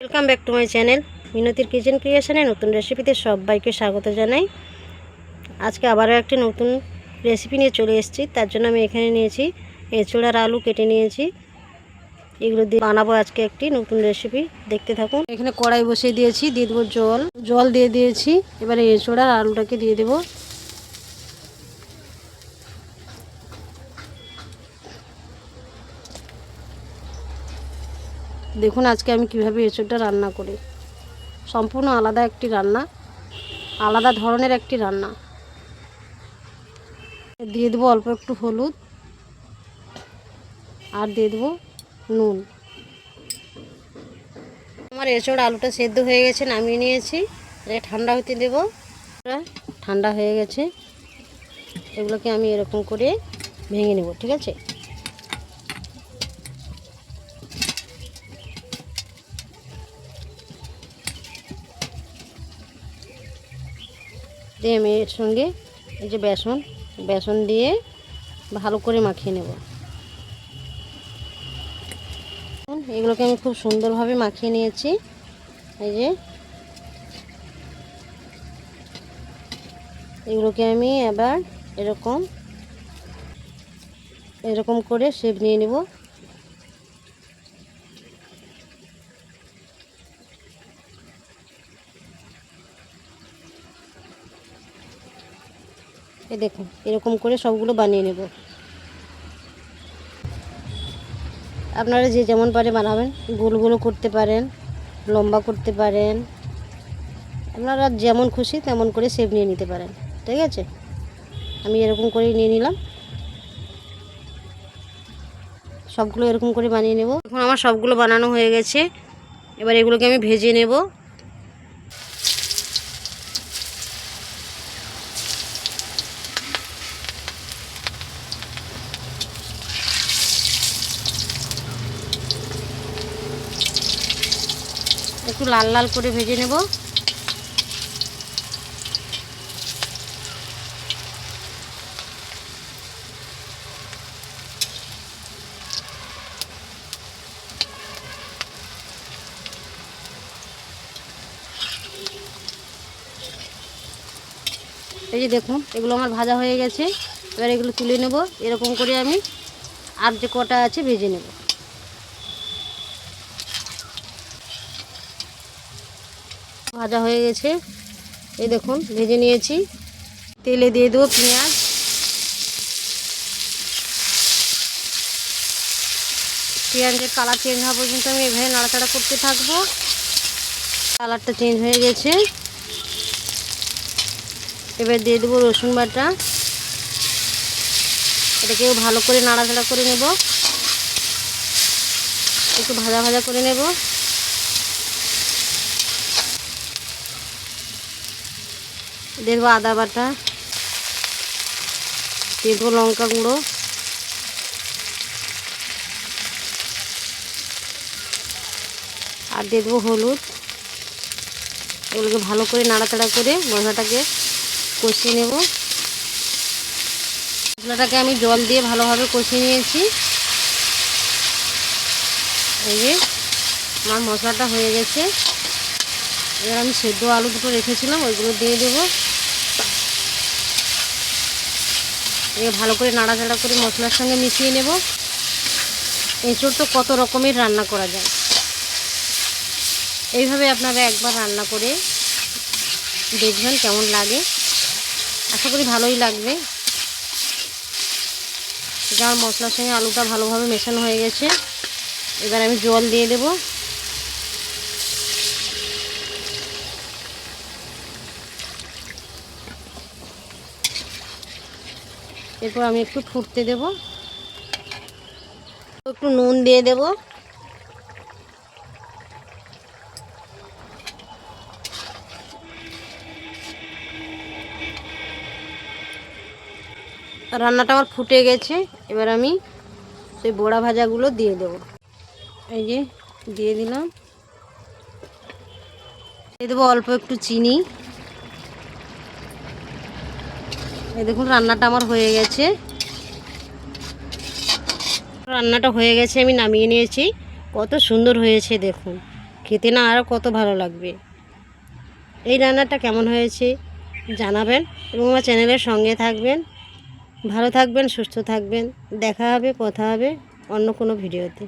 Welcome back to my channel মিনতির kitchen ক্রিয়েশনে নতুন রেসিপিতে সবাইকে স্বাগত জানাই। আজকে আবারও একটি নতুন রেসিপি নিয়ে চলে এসেছি। তার জন্য আমি এখানে নিয়েছি এঁচোড় আর আলু কেটে নিয়েছি। এগুলো দিয়ে বানাবো আজকে একটি নতুন রেসিপি, দেখতে থাকুন। এখানে কড়াই বসিয়ে দিয়েছি, দিয়ে দেবো জল দিয়ে দিয়েছি। এবারে এঁচোড় আর আলুটাকে দিয়ে দেবো। দেখুন আজকে আমি কিভাবে এঁচোড়টা রান্না করি। সম্পূর্ণ আলাদা একটি রান্না, আলাদা ধরনের একটি রান্না। দিয়ে দেবো অল্প একটু হলুদ আর দিয়ে দেবো নুন। আমার এঁচোড় আলুটা সেদ্ধ হয়ে গেছে, নামিয়ে নিয়েছি। ঠান্ডা হতে দেবো। ঠান্ডা হয়ে গেছে, এগুলোকে আমি এরকম করে ভেঙে নেব, ঠিক আছে। দিয়ে আমি এর সঙ্গে এই যে বেসন দিয়ে ভালো করে মাখিয়ে নেব। এগুলোকে আমি খুব সুন্দরভাবে মাখিয়ে নিয়েছি। এই যে এগুলোকে আমি এবার এরকম করে শেপ নিয়ে নেব। এই দেখুন এরকম করে সবগুলো বানিয়ে নেব। আপনারা যে যেমন পারে বানাবেন, গোল করতে পারেন, লম্বা করতে পারেন, আপনারা যেমন খুশি তেমন করে শেপ নিয়ে নিতে পারেন, ঠিক আছে। আমি এরকম করেই নিয়ে নিলাম। সবগুলো এরকম করে বানিয়ে নেব। এখন আমার সবগুলো বানানো হয়ে গেছে। এবার এগুলোকে আমি ভেজে নেব। একটু লাল লাল করে ভেজে নেব। এই যে দেখুন এগুলো আমার ভাজা হয়ে গেছে। এবার এগুলো তুলে নেব। এরকম করে আমি আর যে কটা আছে ভেজে নেব। ভাজা হয়ে গেছে, এই দেখুন ভেজে নিয়েছি। তেলে দিয়ে দেবো পেঁয়াজ। পেঁয়াজের কালার চেঞ্জ হওয়া পর্যন্ত আমি এভাবে নাড়াচাড়া করতে থাকবো। কালারটা চেঞ্জ হয়ে গেছে। এবার দিয়ে দেবো রসুন বাটা। এটাকেও ভালো করে নাড়াচাড়া করে নেব, একটু ভাজা ভাজা করে নেব। দিয়ে দেবো আদা বাটা, দিয়ে দেবো লঙ্কা গুঁড়ো, আর দিয়ে দেবো হলুদ। এগুলোকে ভালো করে নাড়াচাড়া করে মশলাটাকে কষিয়ে নেব। মশলাটাকে আমি জল দিয়ে ভালোভাবে কষিয়ে নিয়েছি। এই যে আমার মশলাটা হয়ে গেছে। এবার আমি সেদ্ধ আলু দুটো রেখেছিলাম, ওইগুলো দিয়ে দেবো। এবার ভালো করে নাড়াচাড়া করে মশলার সঙ্গে মিশিয়ে নেব। এঁচোড় তো কত রকমের রান্না করা যায়, এইভাবে আপনারা একবার রান্না করে দেখবেন কেমন লাগে। আশা করি ভালোই লাগবে। আমার মশলার সঙ্গে আলুটা ভালোভাবে মেশানো হয়ে গেছে। এবার আমি জল দিয়ে দেব। এরপর আমি একটু ফুটতে দেব। একটু নুন দিয়ে দেব। রান্নাটা আমার ফুটে গেছে। এবার আমি সেই বড়া ভাজাগুলো দিয়ে দেব। এই যে দিয়ে দিলাম। দিয়ে দেবো অল্প একটু চিনি। এই দেখুন রান্নাটা আমার হয়ে গেছে। রান্নাটা হয়ে গেছে, আমি নামিয়ে নিয়েছি। কত সুন্দর হয়েছে দেখুন। খেতে না আরও কত ভালো লাগবে। এই রান্নাটা কেমন হয়েছে জানাবেন এবং আমার চ্যানেলের সঙ্গে থাকবেন। ভালো থাকবেন, সুস্থ থাকবেন। দেখা হবে, কথা হবে অন্য কোনো ভিডিওতে।